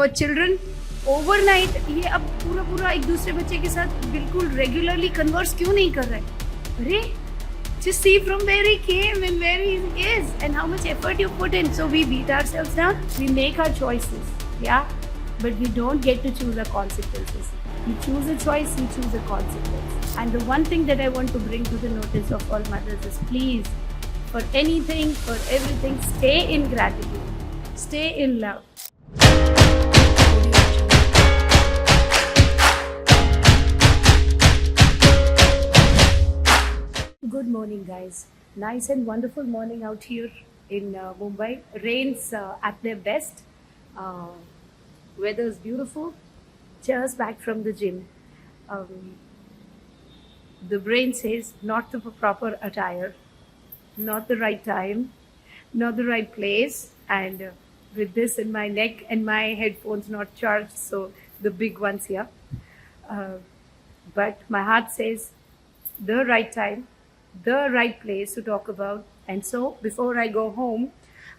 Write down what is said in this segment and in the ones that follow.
for children, overnight ये अब पूरा एक दूसरे बच्चे के साथ बिल्कुल regularly converse क्यों नहीं कर रहे? अरे, just see from where he came and where he is and how much effort you put in. So we beat ourselves down. We make our choices, yeah, but we don't get to choose our consequences. You choose a choice, you choose a consequence. And the one thing that I want to bring to the notice of all mothers is, please, for anything, for everything, stay in gratitude, stay in love. Good morning, guys. Nice and wonderful morning out here in Mumbai. Rains at their best. Weather is beautiful. Just back from the gym. The brain says not the proper attire, not the right time, not the right place, and with this in my neck and my headphones not charged, so the big ones here. But my heart says the right time, the right place to talk about. And so before I go home,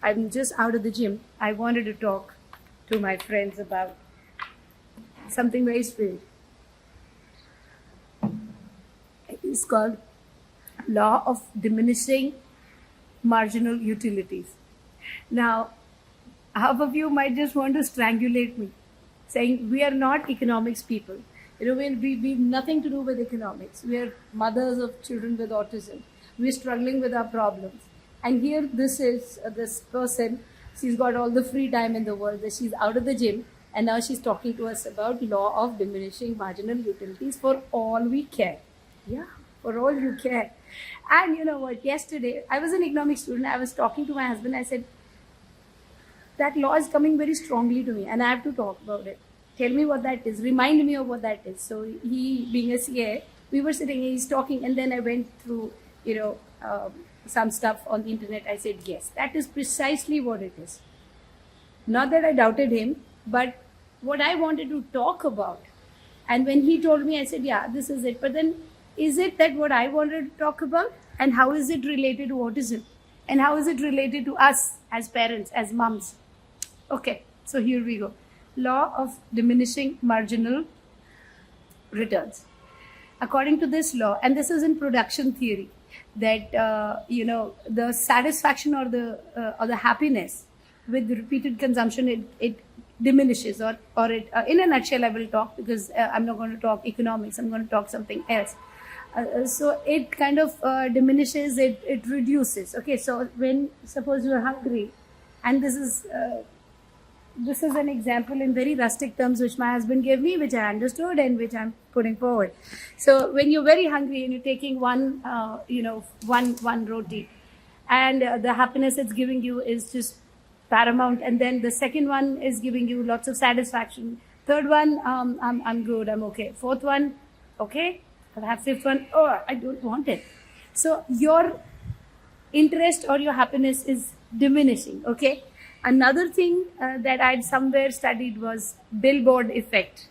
I'm just out of the gym. I wanted to talk to my friends about something very sweet. It's called Law of Diminishing Marginal Utilities. Now, half of you might just want to strangulate me, saying we are not economics people. You know, we have nothing to do with economics. We are mothers of children with autism. We are struggling with our problems. And here this is this person, she's got all the free time in the world. She's out of the gym and now she's talking to us about law of diminishing marginal utilities for all we care. Yeah, for all you care. And you know what, yesterday, I was an economics student. I was talking to my husband. I said, that law is coming very strongly to me and I have to talk about it. Tell me what that is. Remind me of what that is. So he, being a CA, we were sitting, he's talking, and then I went through, some stuff on the internet. I said, yes, that is precisely what it is. Not that I doubted him, but what I wanted to talk about. And when he told me, I said, yeah, this is it. But then, is it that what I wanted to talk about? And how is it related to autism? And how is it related to us as parents, as moms? Okay, so here we go. Law of diminishing marginal returns. According to this law, and this is in production theory, that the satisfaction or the happiness with repeated consumption, it diminishes, or it in a nutshell I will talk, because I'm not going to talk economics, I'm going to talk something else. So it kind of diminishes, it reduces. Okay, so when suppose you're hungry, and this is an example in very rustic terms which my husband gave me, which I understood and which I'm putting forward. So when you're very hungry and you're taking one roti, and the happiness it's giving you is just paramount, and then the second one is giving you lots of satisfaction. Third one, I'm good, I'm okay. Fourth one, okay. Perhaps fifth one, oh, I don't want it. So your interest or your happiness is diminishing, okay. Another thing that I'd somewhere studied was billboard effect.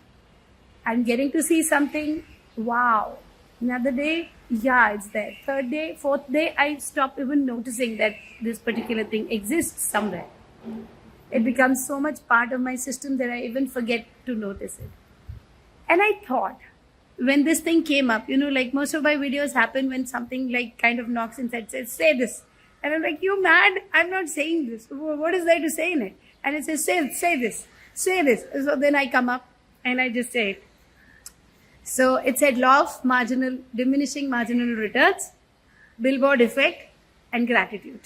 I'm getting to see something, wow. Another day, yeah, it's there. Third day, fourth day, I stop even noticing that this particular thing exists somewhere. It becomes so much part of my system that I even forget to notice it. And I thought, when this thing came up, like most of my videos happen when something like kind of knocks inside, says, say this. And I'm like, you mad? I'm not saying this. What is there to say in it? And it says, say this, say this. So then I come up and I just say it. So it said law of diminishing marginal returns, billboard effect, and gratitude,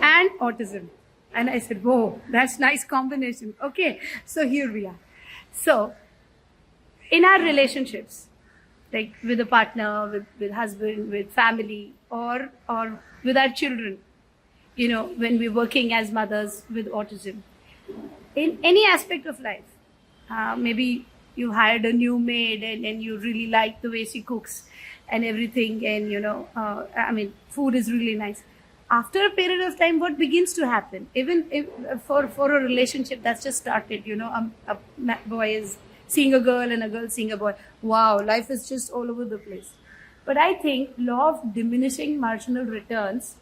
and autism. And I said, whoa, that's nice combination. Okay, so here we are. So in our relationships, like with a partner, with husband, with family, or with our children, when we're working as mothers with autism, in any aspect of life, maybe you hired a new maid and you really like the way she cooks and everything, and food is really nice. After a period of time, what begins to happen, even if, for a relationship that's just started, a boy is seeing a girl and a girl seeing a boy. Wow, life is just all over the place. But I think law of diminishing marginal returns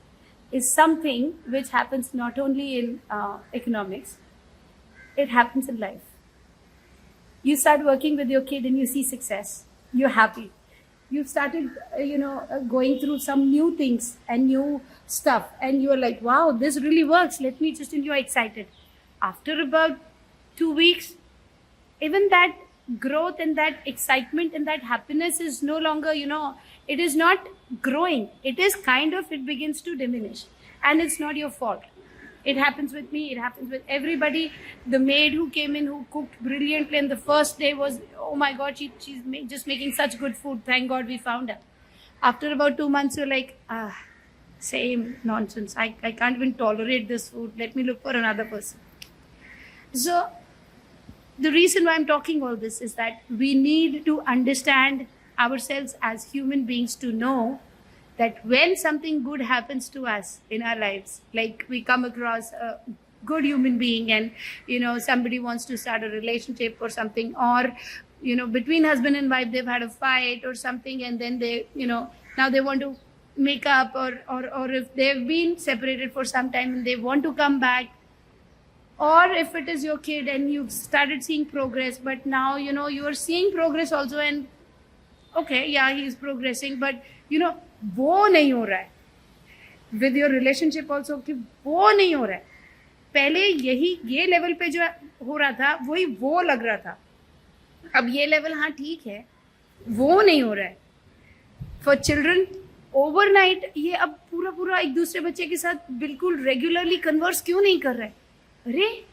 is something which happens not only in economics, It happens in life. You start working with your kid and you see success. You're happy. You've started, going through some new things and new stuff, and you're like, wow, this really works. Let me just, and you're excited. After about 2 weeks, even that growth and that excitement and that happiness is no longer, it is not growing. It is it begins to diminish. And it's not your fault. It happens with me. It happens with everybody. The maid who came in, who cooked brilliantly, and the first day was, oh my God, she's just making such good food. Thank God we found her. After about 2 months, you're like, same nonsense. I can't even tolerate this food. Let me look for another person. So the reason why I'm talking all this is that we need to understand ourselves as human beings to know that when something good happens to us in our lives, like we come across a good human being and, somebody wants to start a relationship or something, or, between husband and wife, they've had a fight or something, and then they, now they want to make up, or if they've been separated for some time and they want to come back, or if it is your kid and you've started seeing progress, but now, you are seeing progress also, and okay, yeah, he's progressing, but, वो नहीं हो रहा है. With your relationship also, कि वो नहीं हो रहा है. पहले ये लेवल पे जो हो रहा था, वही वो लग रहा था. अब ये लेवल, हाँ ठीक है, वो नहीं हो रहा है. For children, overnight, ये अब पूरा एक दूसरे बच्चे के साथ बिल्कुल रेगुलरली कन्वर्स क्यों नहीं कर रहा है? अरे,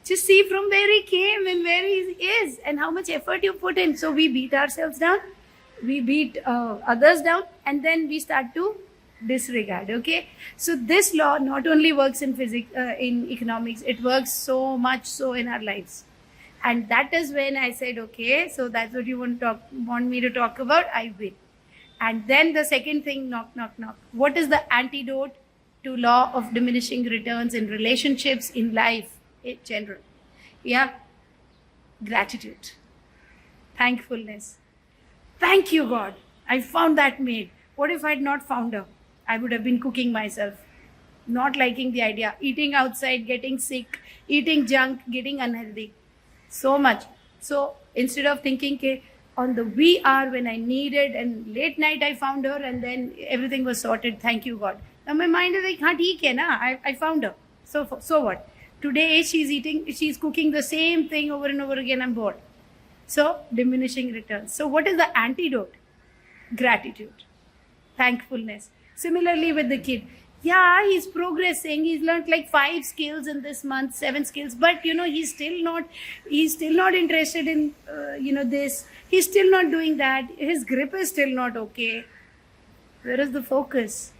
just see from where he came and where he is and how much effort you put in. So we beat ourselves down. We beat others down, and then we start to disregard. Okay, so this law not only works in physics, in economics, it works so much so in our lives, and that is when I said, okay, so that's what you want me to talk about. I will. And then the second thing, knock. What is the antidote to law of diminishing returns in relationships, in life in general? Yeah, gratitude, thankfulness. Thank you, God. I found that maid. What if I had not found her? I would have been cooking myself, not liking the idea, eating outside, getting sick, eating junk, getting unhealthy. So much. So instead of thinking, okay, on the VR when I needed, and late night I found her, and then everything was sorted. Thank you, God. Now my mind is like, हाँ ठीक है ना, I found her. So what? Today she's cooking the same thing over and over again. I'm bored. So, diminishing returns. So, what is the antidote? Gratitude, thankfulness. Similarly with the kid. Yeah, he's progressing. He's learned like 5 skills in this month, 7 skills. But, he's still not interested in, this. He's still not doing that. His grip is still not okay. Where is the focus?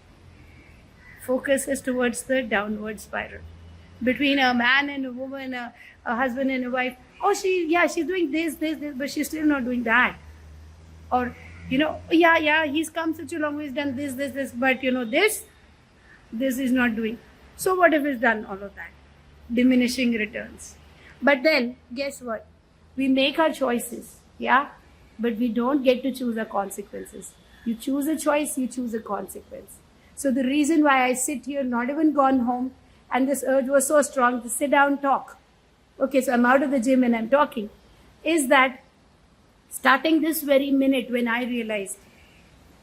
Focus is towards the downward spiral. Between a man and a woman, a husband and a wife. Oh, she's doing this, but she's still not doing that. Or, he's come such a long way, he's done this, but, this is not doing. So what if he's done all of that? Diminishing returns. But then, guess what? We make our choices, yeah? But we don't get to choose our consequences. You choose a choice, you choose a consequence. So the reason why I sit here, not even gone home, and this urge was so strong to sit down, talk. Okay, so I'm out of the gym and I'm talking, is that starting this very minute when I realized,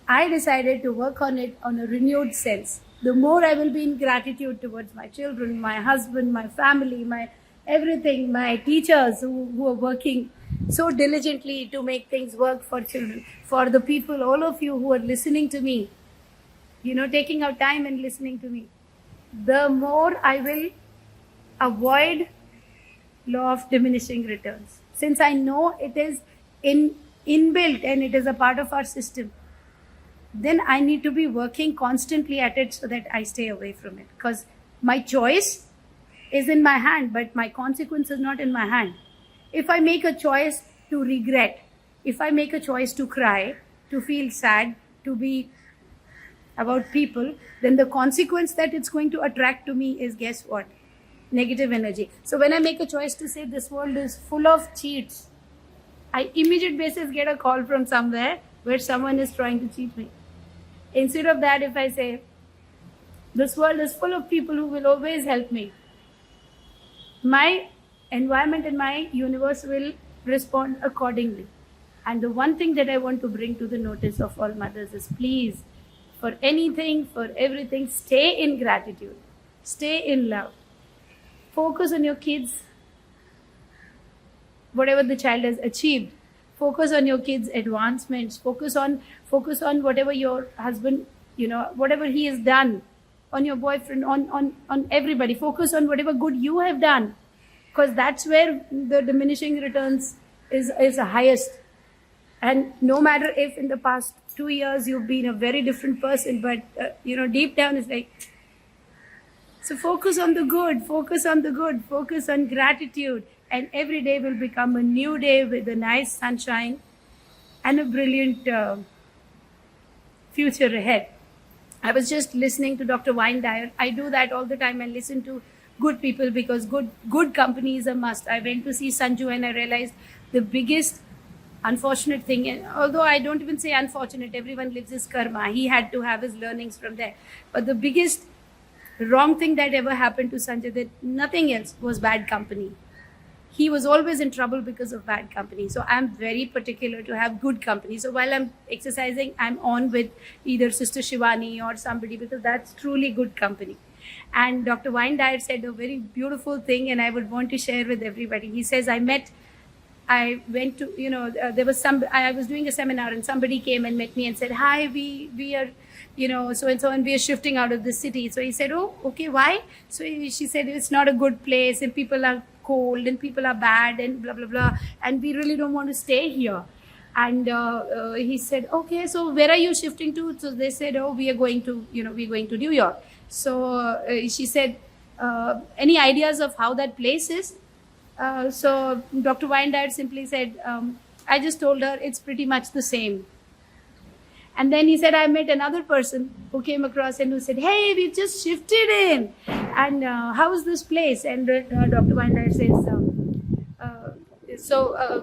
I decided to work on it on a renewed sense. The more I will be in gratitude towards my children, my husband, my family, my everything, my teachers who are working so diligently to make things work for children, for the people, all of you who are listening to me, taking out time and listening to me, the more I will avoid law of diminishing returns. Since I know it is inbuilt and it is a part of our system, then I need to be working constantly at it so that I stay away from it. Because my choice is in my hand, but my consequence is not in my hand. If I make a choice to regret, if I make a choice to cry, to feel sad, to be about people, then the consequence that it's going to attract to me is, guess what? Negative energy. So when I make a choice to say this world is full of cheats, I immediate basis get a call from somewhere where someone is trying to cheat me. Instead of that, if I say this world is full of people who will always help me, my environment and my universe will respond accordingly. And the one thing that I want to bring to the notice of all mothers is, please, for anything, for everything, stay in gratitude, stay in love. Focus on your kids, whatever the child has achieved. Focus on your kids' advancements. Focus on whatever your husband, whatever he has done, on your boyfriend, on everybody. Focus on whatever good you have done, because that's where the diminishing returns is the highest. And no matter if in the past 2 years you've been a very different person, but deep down it's like, so focus on the good, focus on the good, focus on gratitude, and every day will become a new day with a nice sunshine and a brilliant future ahead. I was just listening to Dr. Wayne Dyer. I do that all the time and listen to good people, because good company is a must. I went to see Sanju and I realized the biggest unfortunate thing, and although I don't even say unfortunate, everyone lives his karma. He had to have his learnings from there. But the biggest wrong thing that ever happened to Sanjay, that nothing else, was bad company. He was always in trouble because of bad company. So I'm very particular to have good company. So while I'm exercising, I'm on with either Sister Shivani or somebody, because that's truly good company. And Dr. Wayne Dyer said a very beautiful thing, and I would want to share with everybody. He says, I went to, I was doing a seminar and somebody came and met me and said, hi, we are, so-and-so, and we are shifting out of the city. So he said, oh, okay, why? So she said, it's not a good place and people are cold and people are bad and blah, blah, blah. And we really don't want to stay here. And he said, okay, so where are you shifting to? So they said, oh, we're going to New York. So she said, any ideas of how that place is? So Dr. Wayne Dyer simply said, I just told her it's pretty much the same. And then he said, I met another person who came across and who said, hey, we just shifted in. And how is this place? And Dr. Wayne Dyer says,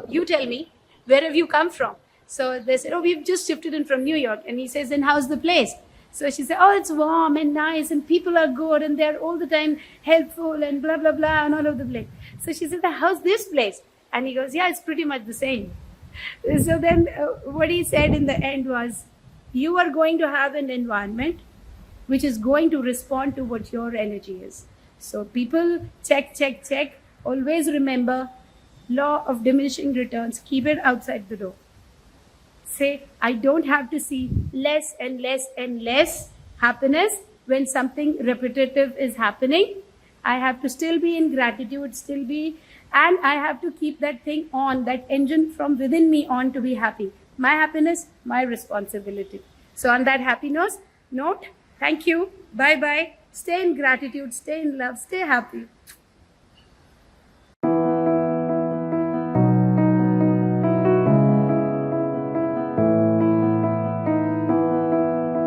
you tell me, where have you come from? So they said, oh, we've just shifted in from New York. And he says, then how's the place? So she said, oh, it's warm and nice and people are good and they're all the time helpful and blah, blah, blah, and all over the place. So she said, how's this place? And he goes, yeah, it's pretty much the same. So then what he said in the end was, you are going to have an environment which is going to respond to what your energy is. So people, check. Always remember, law of diminishing returns. Keep it outside the door. Say, I don't have to see less and less and less happiness when something repetitive is happening. I have to still be in gratitude, and I have to keep that thing on, that engine from within me on, to be happy. My happiness, my responsibility. So on that happy note, thank you. Bye-bye. Stay in gratitude, stay in love, stay happy.